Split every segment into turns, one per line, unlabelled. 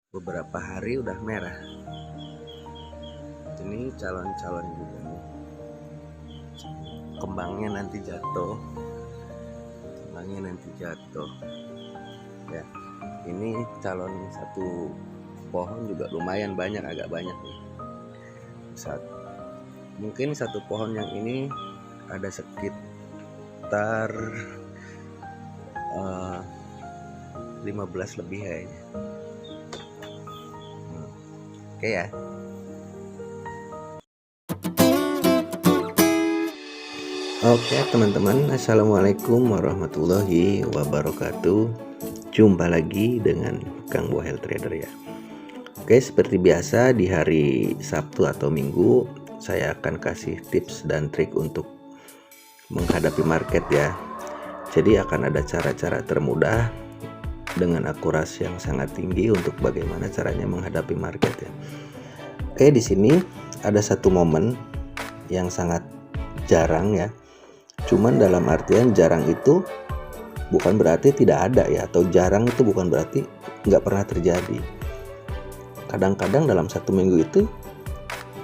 beberapa hari udah merah. Ini calon-calon juga nih, kembangnya nanti jatuh, ya. Ini calon satu pohon juga lumayan banyak, agak banyak nih. Mungkin satu pohon yang ini ada sekitar 15 lebih kayaknya. Oke ya. Oke teman-teman, assalamualaikum warahmatullahi wabarakatuh. Jumpa lagi dengan Kang Bohel Trader ya. Oke, seperti biasa di hari Sabtu atau Minggu saya akan kasih tips dan trik untuk menghadapi market ya. Jadi akan ada cara-cara termudah dengan akurasi yang sangat tinggi untuk bagaimana caranya menghadapi market ya. Oke, di sini ada satu momen yang sangat jarang ya. Cuman dalam artian jarang itu bukan berarti tidak ada ya, atau jarang itu bukan berarti nggak pernah terjadi. Kadang-kadang dalam satu minggu itu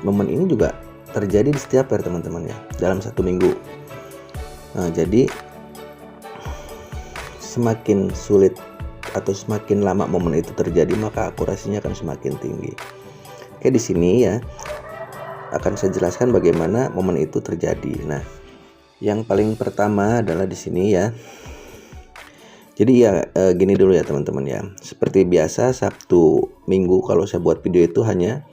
momen ini juga terjadi di setiap hari teman-teman ya, dalam satu minggu. Nah, jadi semakin sulit atau semakin lama momen itu terjadi, maka akurasinya akan semakin tinggi. Oke, di sini ya akan saya jelaskan bagaimana momen itu terjadi. Nah, yang paling pertama adalah di sini ya. Jadi ya gini dulu ya teman-teman ya. Seperti biasa Sabtu Minggu kalau saya buat video itu hanya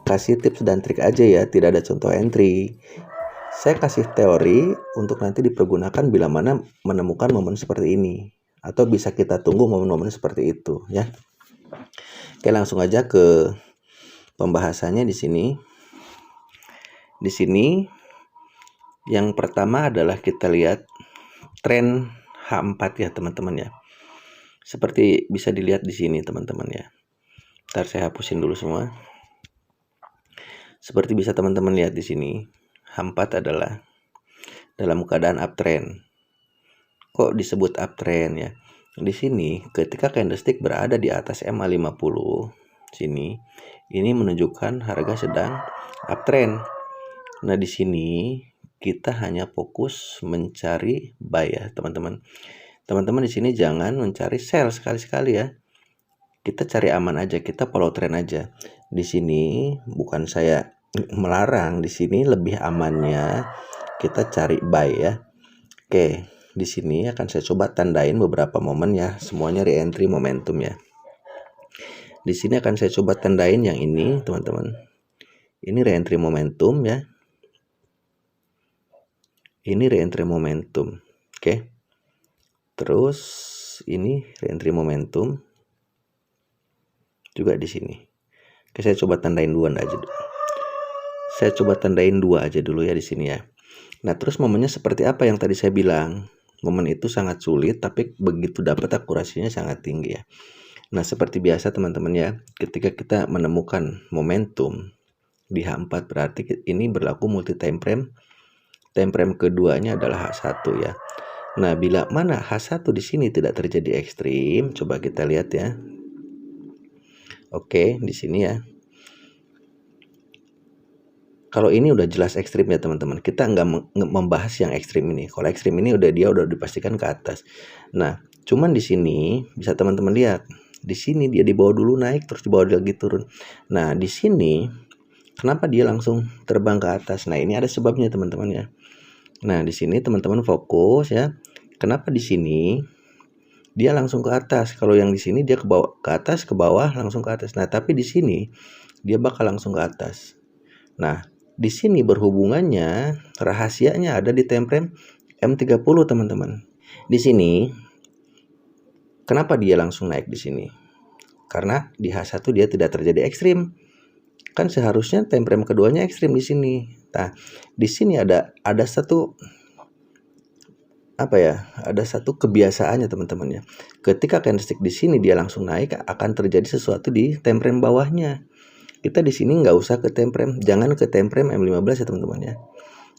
kasih tips dan trik aja ya, tidak ada contoh entry. Saya kasih teori untuk nanti dipergunakan bila mana menemukan momen seperti ini, atau bisa kita tunggu momen-momen seperti itu ya. Oke, langsung aja ke pembahasannya di sini. Di sini yang pertama adalah kita lihat tren H4 ya teman-teman ya. Seperti bisa dilihat di sini teman-teman ya. Ntar saya hapusin dulu semua. Seperti bisa teman-teman lihat di sini, H4 adalah dalam keadaan uptrend. Kok disebut uptrend ya? Di sini ketika candlestick berada di atas MA50 sini, ini menunjukkan harga sedang uptrend. Nah, di sini kita hanya fokus mencari buy ya, teman-teman. Teman-teman di sini jangan mencari sell sekali-sekali ya. Kita cari aman aja, kita follow trend aja. Di sini bukan saya melarang, di sini lebih amannya kita cari buy ya. Oke, di sini akan saya coba tandain beberapa momen ya, semuanya re-entry momentum ya. Di sini akan saya coba tandain yang ini, teman-teman. Ini re-entry momentum ya. Ini re-entry momentum. Oke. Terus ini re-entry momentum juga di sini. Oke, saya coba tandain dua aja dulu. Saya coba tandain dua aja dulu ya di sini ya. Nah, terus momennya seperti apa yang tadi saya bilang? Momen itu sangat sulit, tapi begitu dapat akurasinya sangat tinggi ya. Nah, seperti biasa teman-teman ya, ketika kita menemukan momentum di H4 berarti ini berlaku multi time frame. Time frame keduanya adalah H1 ya. Nah, bila mana H1 di sini tidak terjadi ekstrim, coba kita lihat ya. Oke, di sini ya. Kalau ini udah jelas ekstrim ya teman-teman. Kita nggak membahas yang ekstrim ini. Kalau ekstrim ini udah dipastikan ke atas. Nah, cuman di sini bisa teman-teman lihat. Di sini dia di bawah dulu naik, terus di bawah lagi turun. Nah, di sini kenapa dia langsung terbang ke atas? Nah, ini ada sebabnya teman-teman ya. Nah, di sini teman-teman fokus ya. Kenapa di sini dia langsung ke atas? Kalau yang di sini dia ke bawah, ke atas, ke bawah, langsung ke atas. Nah, tapi di sini dia bakal langsung ke atas. Nah, di sini berhubungannya, rahasianya ada di time frame M30 teman-teman. Di sini kenapa dia langsung naik di sini? Karena di H1 dia tidak terjadi ekstrim. Kan seharusnya time frame keduanya ekstrim di sini. Nah, di sini ada satu ada satu kebiasaannya teman-teman ya. Ketika candlestick di sini dia langsung naik, akan terjadi sesuatu di time frame bawahnya. Kita di sini nggak usah ke time frame, jangan ke time frame M15 ya teman-teman ya.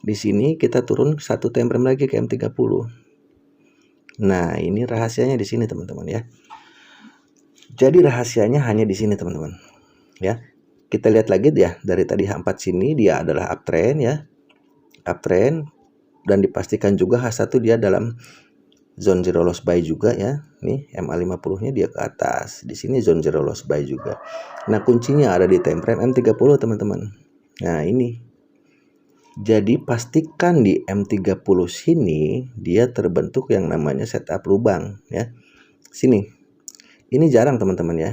Di sini kita turun satu time frame lagi ke M30. Nah, ini rahasianya di sini teman-teman ya. Jadi rahasianya hanya di sini teman-teman. Ya. Kita lihat lagi ya, dari tadi H4 sini dia adalah uptrend ya. Uptrend, dan dipastikan juga H1 dia dalam zone zero loss buy juga ya. Nih MA50-nya dia ke atas. Di sini zone zero loss buy juga. Nah, kuncinya ada di time frame M30 teman-teman. Nah, ini. Jadi pastikan di M30 sini dia terbentuk yang namanya setup lubang ya. Sini. Ini jarang teman-teman ya.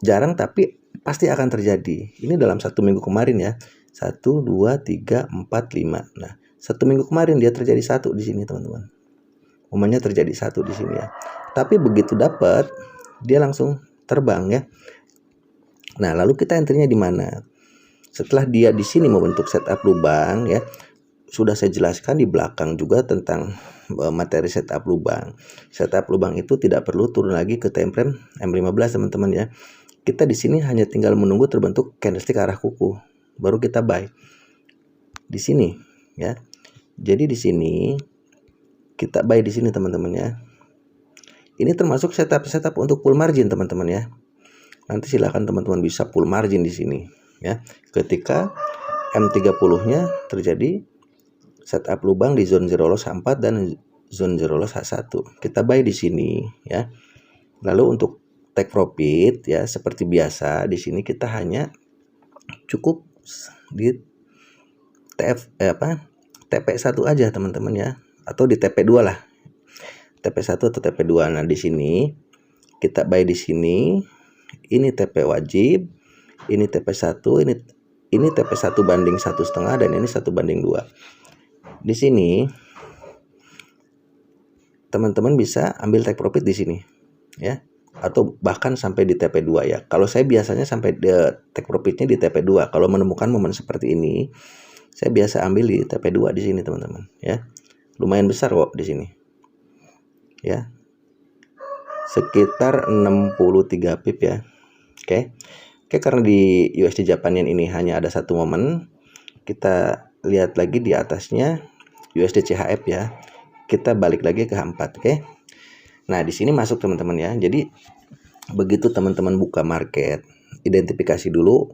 Jarang tapi pasti akan terjadi. Ini dalam 1 minggu kemarin ya. 1, 2, 3, 4, 5. Nah, 1 minggu kemarin dia terjadi 1 di sini teman-teman. Umumnya terjadi 1 di sini ya. Tapi begitu dapat dia langsung terbang ya. Nah, lalu kita entry-nya di mana? Setelah dia di sini membentuk setup lubang ya. Sudah saya jelaskan di belakang juga tentang materi setup lubang. Setup lubang itu tidak perlu turun lagi ke time frame M15 teman-teman ya. Kita di sini hanya tinggal menunggu terbentuk candlestick arah kuku, baru kita buy di sini ya. Jadi di sini kita buy di sini teman-teman ya. Ini termasuk setup untuk full margin teman-teman ya. Nanti silahkan teman-teman bisa full margin di sini ya. Ketika M30-nya terjadi setup lubang di zone zero loss H4 dan zone zero loss H1. Kita buy di sini ya. Lalu untuk take profit ya seperti biasa di sini kita hanya cukup di TP1 aja teman-teman ya, atau di TP2 lah. TP1 atau TP2. Nah, di sini kita buy di sini. Ini TP wajib, ini TP1, ini TP1 banding 1,5 dan ini 1/2. Di sini teman-teman bisa ambil take profit di sini ya, atau bahkan sampai di TP2 ya. Kalau saya biasanya sampai take profitnya di TP2. Kalau menemukan momen seperti ini, saya biasa ambil di TP2 di sini teman-teman ya. Lumayan besar kok di sini ya, sekitar 63 pip ya. Oke, karena di USD Japan Yen ini hanya ada satu momen, kita lihat lagi di atasnya USD CHF ya. Kita balik lagi ke H4, oke. Nah, di sini masuk teman-teman ya. Jadi begitu teman-teman buka market, identifikasi dulu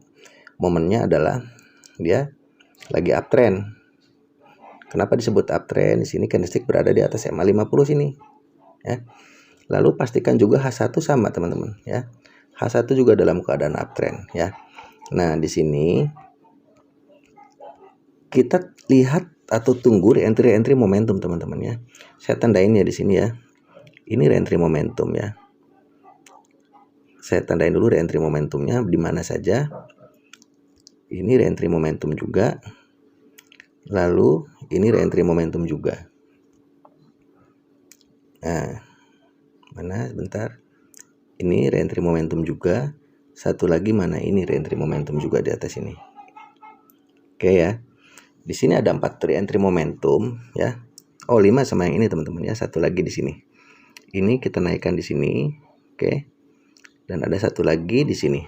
momennya adalah dia lagi uptrend. Kenapa disebut uptrend? Di sini candlestick berada di atas MA50 sini ya. Lalu pastikan juga H1 sama teman-teman ya. H1 juga dalam keadaan uptrend ya. Nah, di sini kita lihat atau tunggu re-entry momentum teman-teman ya. Saya tandain ya di sini ya. Ini re-entry momentum ya. Saya tandain dulu re-entry momentumnya di mana saja. Ini re-entry momentum juga. Lalu ini re-entry momentum juga. Nah, mana sebentar. Ini re-entry momentum juga. Satu lagi mana, ini re-entry momentum juga di atas ini. Oke ya. Di sini ada 4 re-entry momentum ya. Oh, 5 sama yang ini teman-teman ya. Satu lagi di sini. Ini kita naikkan di sini. Oke. Dan ada satu lagi di sini.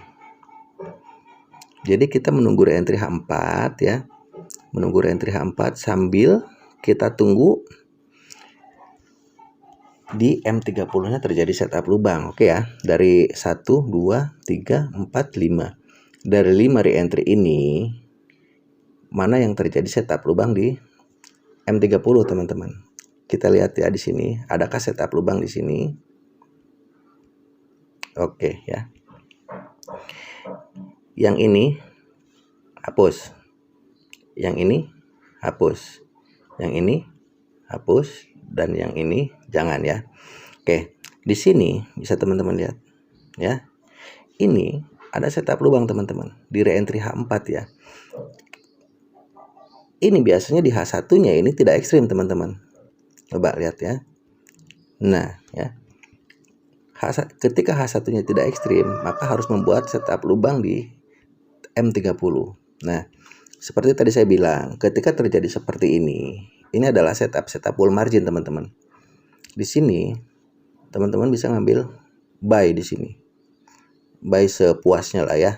Jadi kita menunggu re-entry H4 ya. Menunggu re-entry H4 sambil kita tunggu di M30-nya terjadi setup lubang. Oke ya. Dari 1, 2, 3, 4, 5. Dari 5 re-entry ini, mana yang terjadi setup lubang di M30 teman-teman. Kita lihat ya di sini, adakah setup lubang di sini? Oke ya. Yang ini hapus. Yang ini hapus. Yang ini hapus dan yang ini jangan ya. Oke, di sini bisa teman-teman lihat ya. Ini ada setup lubang teman-teman di re-entry H4 ya. Ini biasanya di H1-nya ini tidak ekstrim teman-teman. Coba lihat ya. Nah, ya. Ketika H1-nya tidak ekstrim, maka harus membuat setup lubang di M30. Nah, seperti tadi saya bilang, ketika terjadi seperti ini adalah setup full margin teman-teman. Di sini teman-teman bisa ngambil buy di sini. Buy sepuasnya lah ya.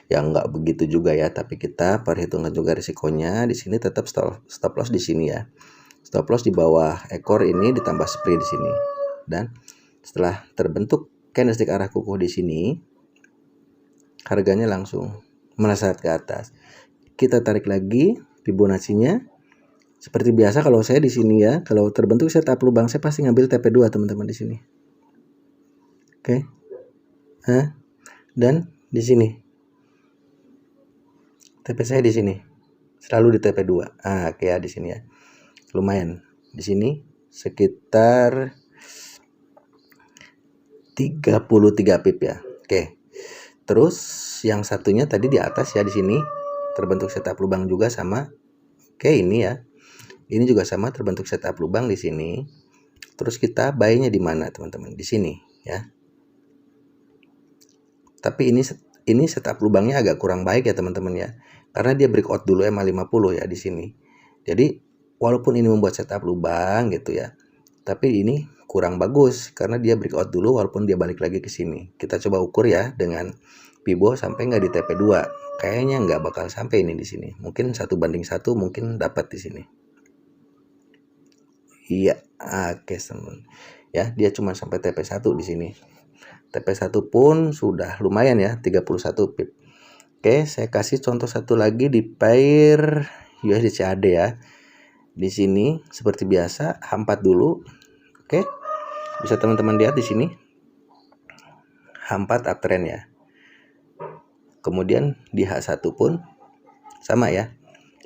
Yang nggak begitu juga ya, tapi kita perhitungkan juga risikonya. Di sini tetap stop loss di sini ya. Stop loss di bawah ekor ini ditambah spray di sini. Dan setelah terbentuk candlestick arah kukuh di sini, harganya langsung melesat ke atas. Kita tarik lagi Fibonacci-nya. Seperti biasa kalau saya di sini ya, kalau terbentuk setup lubang saya pasti ngambil TP2 teman-teman di sini. Oke. Nah, dan di sini. TP saya di sini. Selalu di TP2. Oke ya di sini ya. Lumayan. Di sini sekitar 33 pip ya. Oke. Terus yang satunya tadi di atas ya di sini terbentuk setup lubang juga sama. Oke, ini ya. Ini juga sama terbentuk setup lubang di sini. Terus kita buy-nya di mana, teman-teman? Di sini, ya. Tapi ini setup lubangnya agak kurang baik ya, teman-teman ya. Karena dia breakout dulu MA50 ya di sini. Jadi, walaupun ini membuat setup lubang gitu ya. Tapi ini kurang bagus karena dia breakout dulu walaupun dia balik lagi ke sini. Kita coba ukur ya dengan Fibo sampai nggak di TP2. Kayaknya nggak bakal sampai ini di sini. Mungkin 1:1 mungkin dapat di sini. Iya, oke teman. Ya, dia cuma sampai TP1 di sini. TP1 pun sudah lumayan ya, 31 pip. Oke, saya kasih contoh satu lagi di pair USD CAD ya. Di sini seperti biasa H4 dulu. Oke. Bisa teman-teman lihat di sini. H4 uptrend ya. Kemudian di H1 pun sama ya.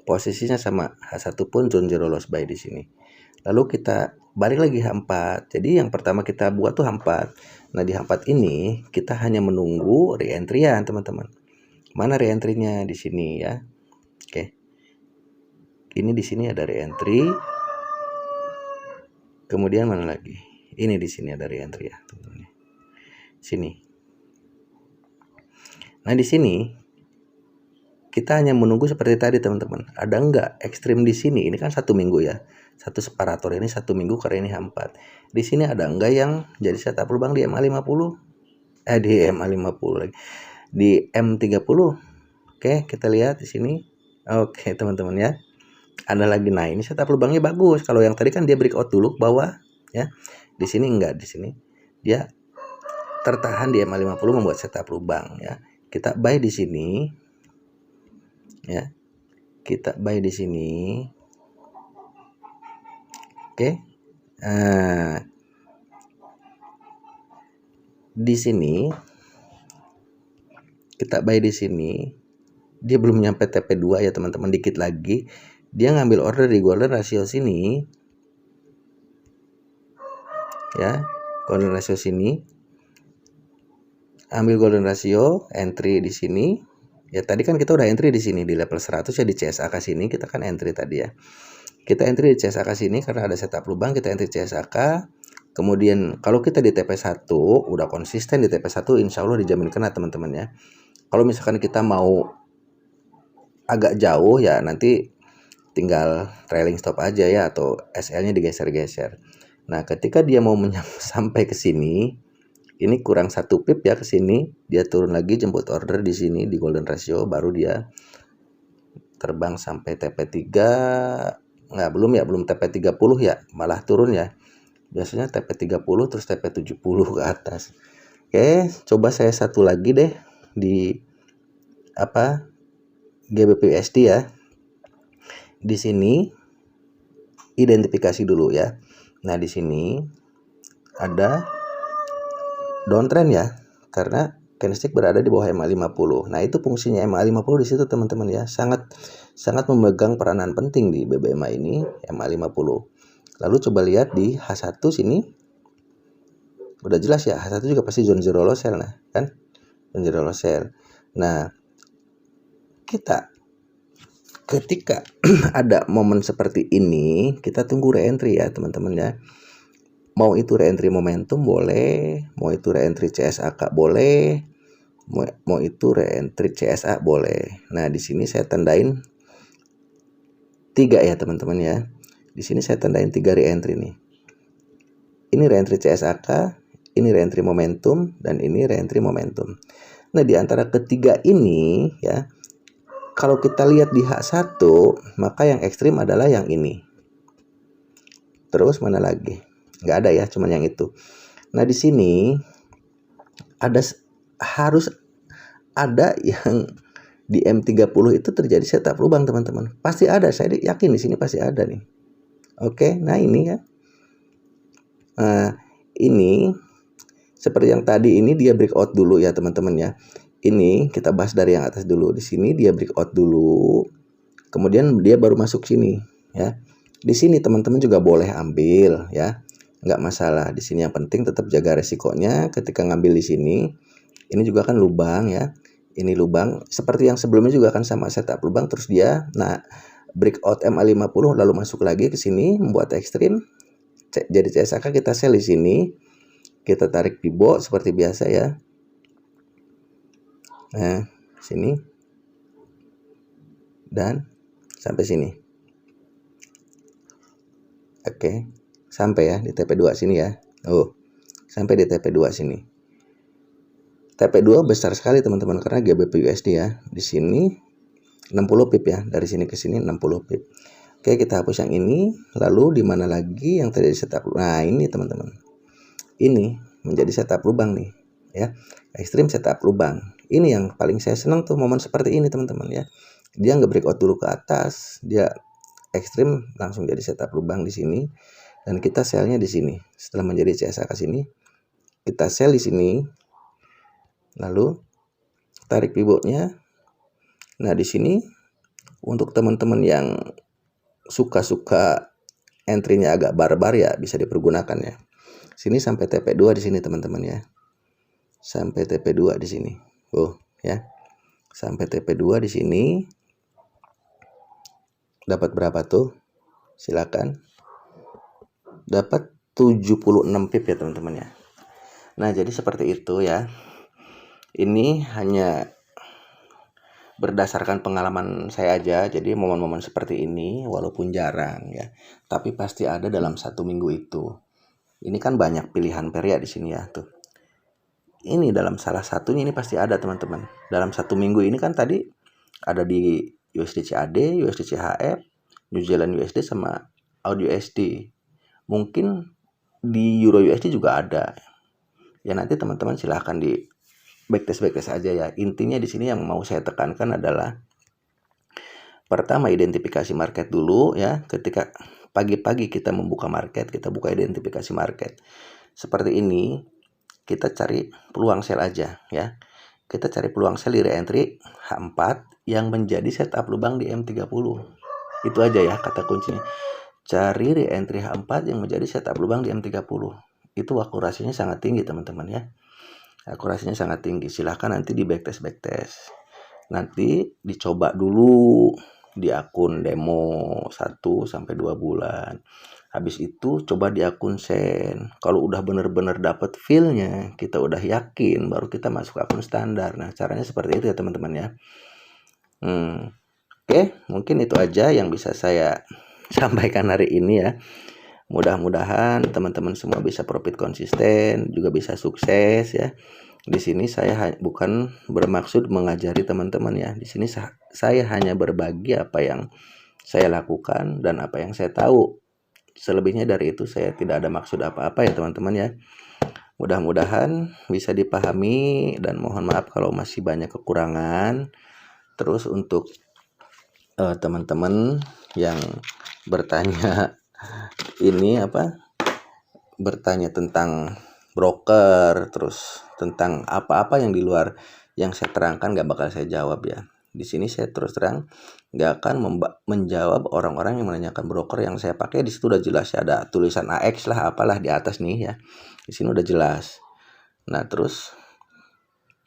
Posisinya sama, H1 pun zone zero loss buy di sini. Lalu kita balik lagi H4. Jadi yang pertama kita buat tuh H4. Nah, di H4 ini kita hanya menunggu re-entry-an, teman-teman. Mana re-entry-nya di sini ya? Oke. Ini di sini ada re-entry. Kemudian mana lagi? Ini di sini ada re-entry ya, teman-teman. Sini. Nah, di sini kita hanya menunggu seperti tadi, teman-teman. Ada enggak ekstrim di sini? Ini kan 1 minggu ya. Satu separator ini 1 minggu karena ini H4. Di sini ada enggak yang jadi setup lubang di MA50? Di MA50 lagi. Di M30. Oke, kita lihat di sini. Oke, teman-teman ya. Ada lagi. Nah, ini setup lubangnya bagus. Kalau yang tadi kan dia breakout dulu ke bawah ya. Di sini enggak, di sini dia tertahan di MA50 membuat setup lubang ya. Kita buy di sini. Ya. Kita buy di sini. Oke. Nah, di sini kita buy di sini. Dia belum nyampe TP2 ya, teman-teman, dikit lagi. Dia ngambil order di golden ratio sini. Ya, golden ratio sini. Ambil golden ratio, entry di sini. Ya, tadi kan kita udah entry di sini di level 100 ya, di CSAK sini kita kan entry tadi ya. Kita entry di CSAK sini karena ada setup lubang, kita entry CSAK. Kemudian kalau kita di TP1 udah konsisten di TP1, insya Allah dijamin kena, teman-teman ya. Kalau misalkan kita mau agak jauh ya nanti tinggal trailing stop aja ya, atau SL-nya digeser-geser. Nah, ketika dia mau sampai ke sini, ini kurang 1 pip ya ke sini, dia turun lagi jemput order di sini di golden ratio, baru dia terbang sampai TP3. Nggak, belum TP30 ya, malah turun ya. Biasanya TP30 terus TP70 ke atas. Oke, coba saya satu lagi deh di GBP/USD ya. Di sini identifikasi dulu ya. Nah, di sini ada downtrend ya, karena candlestick berada di bawah MA50. Nah, itu fungsinya MA50 di situ, teman-teman ya. Sangat memegang peranan penting di BBMA ini, MA50. Lalu coba lihat di H1 sini. Udah jelas ya, H1 juga pasti zone zero loss sell, nah, kan? Zone zero loss sell. Nah, kita ketika ada momen seperti ini, kita tunggu re-entry ya, teman-teman ya. Mau itu re-entry momentum boleh, mau itu re-entry CSAK boleh, mau itu re-entry CSA boleh. Nah, di sini saya tandain 3 ya, teman-teman ya. Di sini saya tandain 3 re-entry nih. Ini re-entry CSAK, ini re-entry momentum, dan ini re-entry momentum. Nah, di antara ketiga ini ya, kalau kita lihat di H1, maka yang ekstrim adalah yang ini. Terus mana lagi? Nggak ada ya, cuman yang itu. Nah, di sini harus ada yang di M30 itu terjadi setup lubang teman-teman. Pasti ada, saya yakin di sini pasti ada nih. Oke, nah ini ya. Nah, ini seperti yang tadi, ini dia breakout dulu ya teman-teman ya. Ini kita bahas dari yang atas dulu. Di sini dia breakout dulu. Kemudian dia baru masuk sini ya. Di sini teman-teman juga boleh ambil ya. Nggak masalah. Di sini yang penting tetap jaga resikonya ketika ngambil di sini. Ini juga kan lubang ya. Ini lubang seperti yang sebelumnya juga kan sama setup lubang, terus dia breakout MA50 lalu masuk lagi ke sini membuat ekstrim. Jadi CSAK kita sell di sini. Kita tarik pivot seperti biasa ya. Nah, sini dan sampai sini. Oke, sampai ya di TP2 sini ya. Sampai di TP2 sini. TP2 besar sekali teman-teman karena GBP USD ya. Di sini 60 pip ya. Dari sini ke sini 60 pip. Oke, kita hapus yang ini. Lalu di mana lagi yang terjadi setup? Nah, ini teman-teman. Ini menjadi setup lubang nih ya. Ekstrim setup lubang. Ini yang paling saya senang tuh momen seperti ini teman-teman ya. Dia nggak breakout dulu ke atas, dia ekstrim langsung jadi setup lubang di sini dan kita sellnya di sini. Setelah menjadi CSA ke sini, kita sell di sini. Lalu tarik pivotnya. Nah, di sini untuk teman-teman yang suka-suka entry-nya agak barbar ya bisa dipergunakan ya. Sini sampai TP2 di sini teman-teman ya. Sampai TP2 di sini. Ya. Sampai TP2 di sini. Dapat berapa tuh? Silakan. Dapat 76 pip ya teman-teman ya. Nah, jadi seperti itu ya. Ini hanya berdasarkan pengalaman saya aja. Jadi momen-momen seperti ini walaupun jarang ya, tapi pasti ada dalam 1 minggu itu. Ini kan banyak pilihan pair ya di sini ya tuh. Ini dalam salah satunya ini pasti ada teman-teman. Dalam 1 minggu ini kan tadi ada di USD CAD, USD CHF, New Zealand USD sama AUD USD. Mungkin di Euro USD juga ada. Ya nanti teman-teman silahkan di backtest aja ya. Intinya di sini yang mau saya tekankan adalah pertama identifikasi market dulu ya. Ketika pagi-pagi kita membuka market, kita buka identifikasi market. Seperti ini, kita cari peluang sell aja ya. Kita cari peluang sell di re-entry H4 yang menjadi setup lubang di M30. Itu aja ya kata kuncinya. Cari re-entry H4 yang menjadi setup lubang di M30. Itu akurasinya sangat tinggi teman-teman ya. Akurasinya sangat tinggi. Silahkan nanti di backtest. Nanti dicoba dulu di akun demo 1-2 bulan. Habis itu coba di akun Sen. Kalau udah bener-bener dapet feel-nya, kita udah yakin, baru kita masuk akun standar. Nah, caranya seperti itu ya teman-teman ya. Oke, mungkin itu aja yang bisa saya sampaikan hari ini ya. Mudah-mudahan teman-teman semua bisa profit konsisten, juga bisa sukses ya. Di sini saya bukan bermaksud mengajari teman-teman ya. Di sini saya hanya berbagi apa yang saya lakukan dan apa yang saya tahu. Selebihnya dari itu saya tidak ada maksud apa-apa ya teman-teman ya. Mudah-mudahan bisa dipahami dan mohon maaf kalau masih banyak kekurangan. Terus untuk teman-teman yang bertanya bertanya tentang broker, terus tentang apa-apa yang di luar yang saya terangkan gak bakal saya jawab ya. Di sini saya terus terang gak akan menjawab orang-orang yang menanyakan broker yang saya pakai. Di situ udah jelas ya, ada tulisan AX lah apalah di atas nih ya. Di sini udah jelas. Nah terus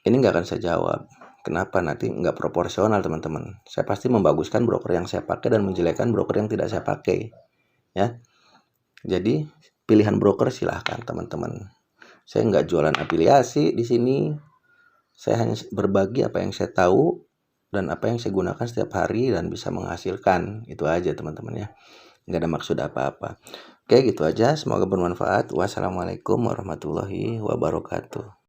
ini gak akan saya jawab. Kenapa? Nanti nggak proporsional teman-teman. Saya pasti membaguskan broker yang saya pakai dan menjelekkan broker yang tidak saya pakai ya. Jadi pilihan broker silahkan teman-teman. Saya nggak jualan afiliasi di sini. Saya hanya berbagi apa yang saya tahu dan apa yang saya gunakan setiap hari dan bisa menghasilkan. Itu aja teman-teman ya. Nggak ada maksud apa-apa. Oke, gitu aja. Semoga bermanfaat. Wassalamualaikum warahmatullahi wabarakatuh.